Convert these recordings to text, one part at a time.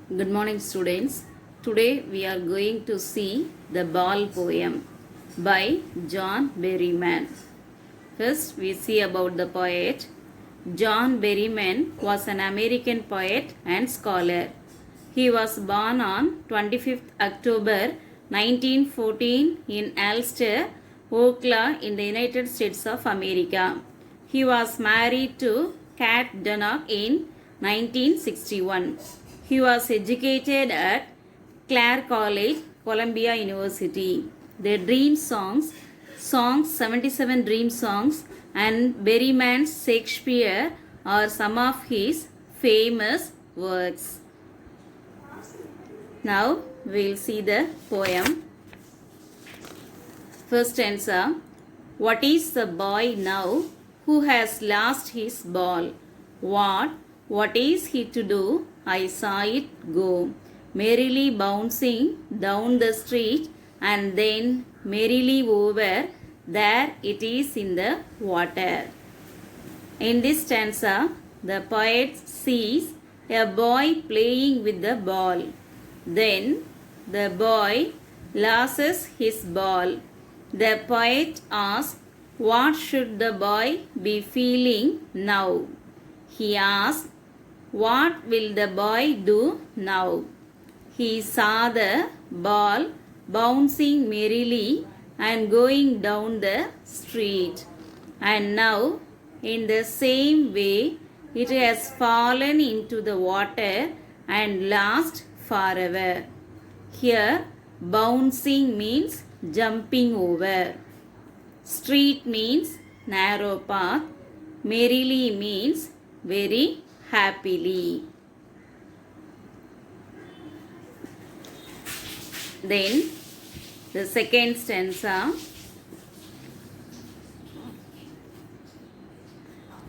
Good morning, students. Today we are going to see the Ball poem by John Berryman. First, we see about the poet. John Berryman was an American poet and scholar. He was born on 25th October 1914 in Alster, Oklahoma, in the United States of America. He was married to Kat Dunnock in 1961. He was educated at Clare College, Columbia University. The Dream Songs, 77 Dream Songs, and Berryman's Shakespeare are some of his famous works. Now we'll see the poem. First stanza. What is the boy now who has lost his ball? What is he to do? I saw it go, merrily bouncing down the street, and then merrily over. There it is in the water. In this stanza, the poet sees a boy playing with the ball. Then the boy loses his ball. The poet asks, what should the boy be feeling now? He asks, what will the boy do now? He saw the ball bouncing merrily and going down the street. And now, in the same way, it has fallen into the water and lost forever. Here, bouncing means jumping over. Street means narrow path. Merrily means very happily. Then the second stanza.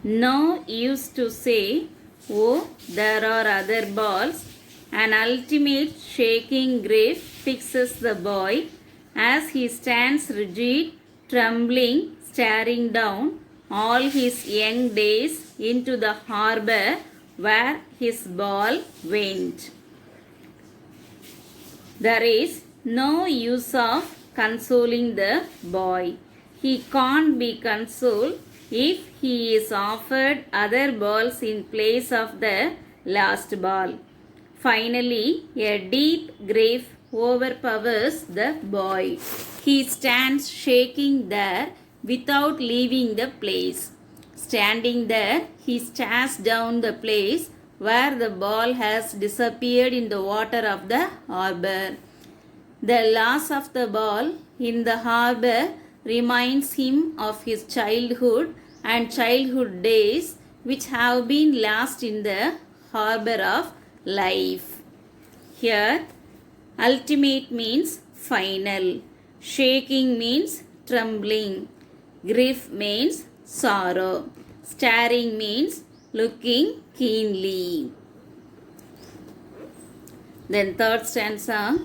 No use to say, oh, there are other balls. An ultimate shaking grief fixes the boy as he stands rigid, trembling, staring down all his young days into the harbor where his ball went. There is no use of consoling the boy. He can't be consoled if he is offered other balls in place of the last ball. Finally, a deep grief overpowers the boy. He stands shaking there without leaving the place. Standing there, he stares down the place where the ball has disappeared in the water of the harbor. The loss of the ball in the harbor reminds him of his childhood and childhood days which have been lost in the harbor of life. Here, ultimate means final. Shaking means trembling. Grief means sorrow. Staring means looking keenly. Then third stanza.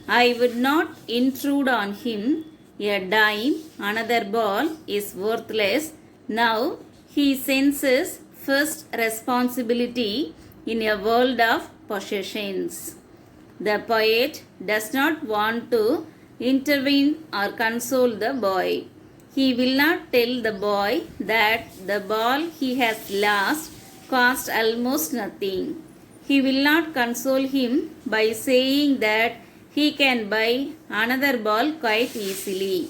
I would not intrude on him. A dime, another ball is worthless. Now he senses first responsibility in a world of possessions. The poet does not want to intervene or console the boy. He will not tell the boy that the ball he has lost cost almost nothing. He will not console him by saying that he can buy another ball quite easily.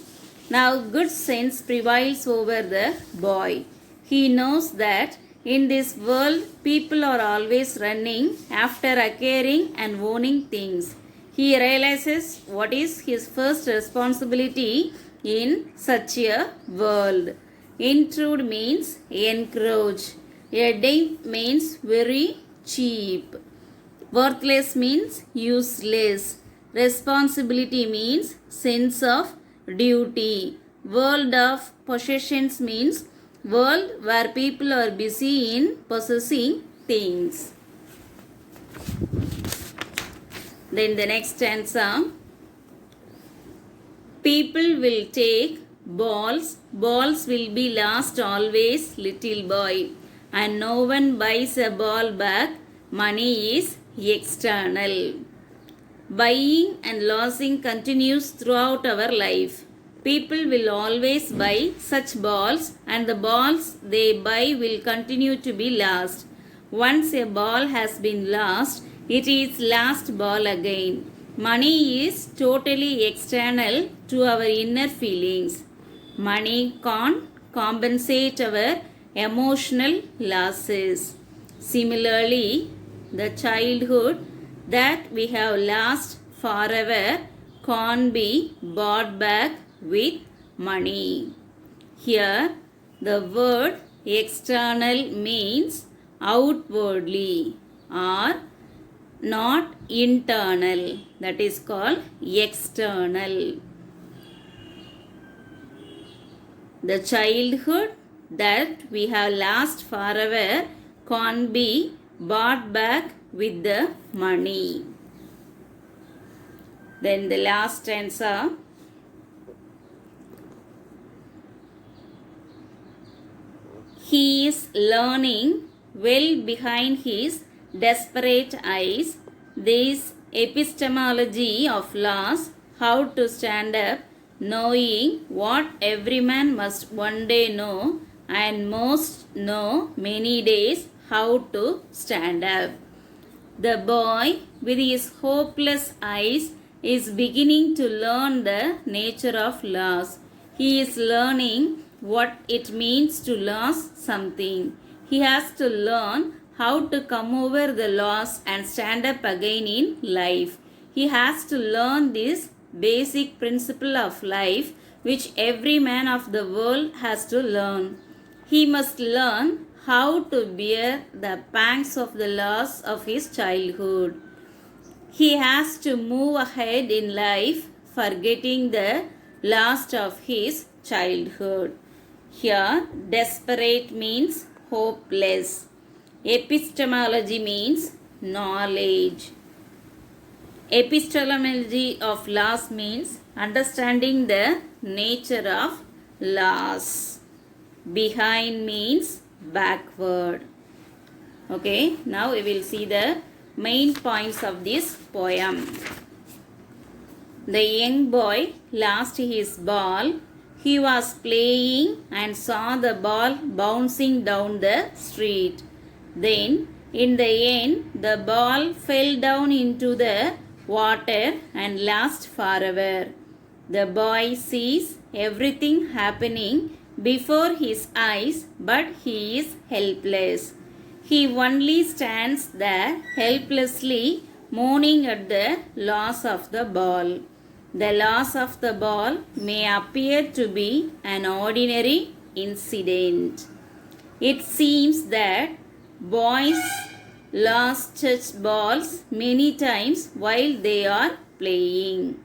Now good sense prevails over the boy. He knows that in this world people are always running after acquiring and owning things. He realizes what is his first responsibility in such a world. Intrude means encroach. A dime means very cheap. Worthless means useless. Responsibility means sense of duty. World of possessions means world where people are busy in possessing things. Then the next stanza. People will take balls will be lost always, little boy, and no one buys a ball back. Money is external. Buying and losing continues throughout our life. People will always buy such balls, and the balls they buy will continue to be lost. Once a ball has been lost, it is last ball again. Money is totally external to our inner feelings. Money can't compensate our emotional losses. Similarly, the childhood that we have lost forever can't be bought back with money. Here, the word external means outwardly or not internal. That is called external. The childhood that we have lost forever can't be bought back with the money. Then the last stanza. He is learning well behind his desperate eyes this epistemology of loss, how to stand up, knowing what every man must one day know, and most know many days how to stand up. The boy with his hopeless eyes is beginning to learn the nature of loss. He is learning what it means to lose something. He has to learn how to come over the loss and stand up again in life. He has to learn this basic principle of life which every man of the world has to learn. He must learn how to bear the pangs of the loss of his childhood. He has to move ahead in life, forgetting the loss of his childhood. Here, desperate means hopeless. Epistemology means knowledge. Epistemology of loss means understanding the nature of loss. Behind means backward. Okay, now we will see the main points of this poem. The young boy lost his ball. He was playing and saw the ball bouncing down the street. Then, in the end, the ball fell down into the water and lost forever. The boy sees everything happening before his eyes, but he is helpless. He only stands there helplessly mourning at the loss of the ball. The loss of the ball may appear to be an ordinary incident. It seems that boys lose such balls many times while they are playing.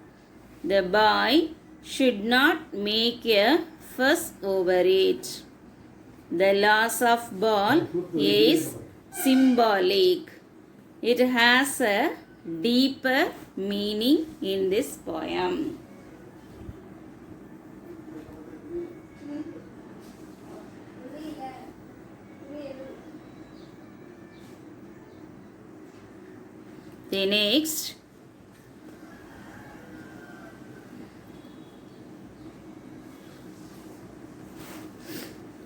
The boy should not make a fuss over it. The loss of ball is symbolic. It has a deeper meaning in this poem. The next,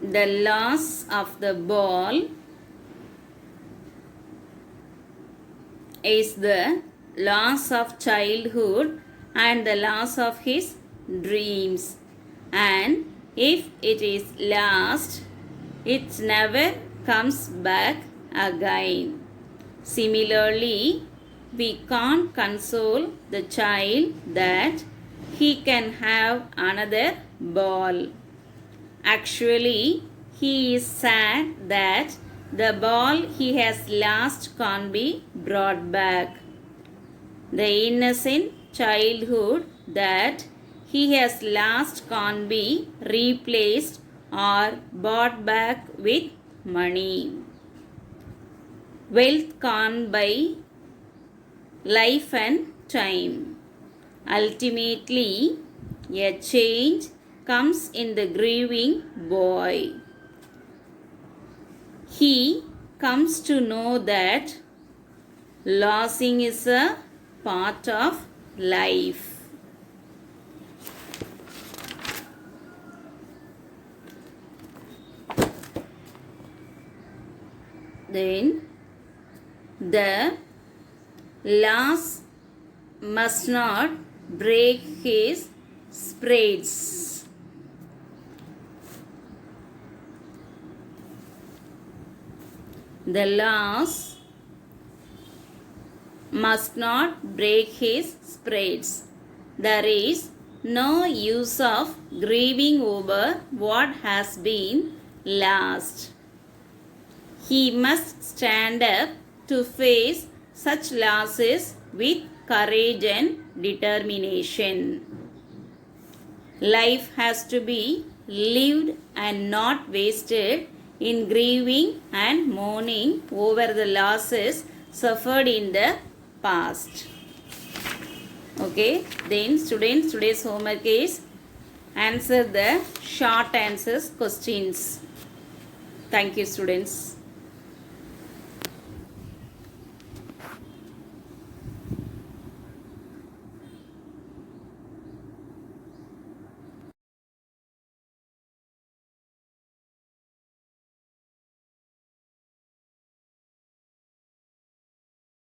the loss of the ball is the loss of childhood and the loss of his dreams. And if it is lost, it never comes back again. Similarly, we can't console the child that he can have another ball. Actually, he is sad that the ball he has lost can't be brought back. The innocent childhood that he has lost can't be replaced or bought back with money. Wealth can't buy life and time. Ultimately, a change comes in the grieving boy. He comes to know that Losing is a part of life. Then the loss must not break his spirits. The loss must not break his spirits. There is no use of grieving over what has been lost. He must stand up to face such losses with courage and determination. Life has to be lived and not wasted in grieving and mourning over the losses suffered in the past. Okay, then students, today's homework is answer the short answers questions. Thank you, students.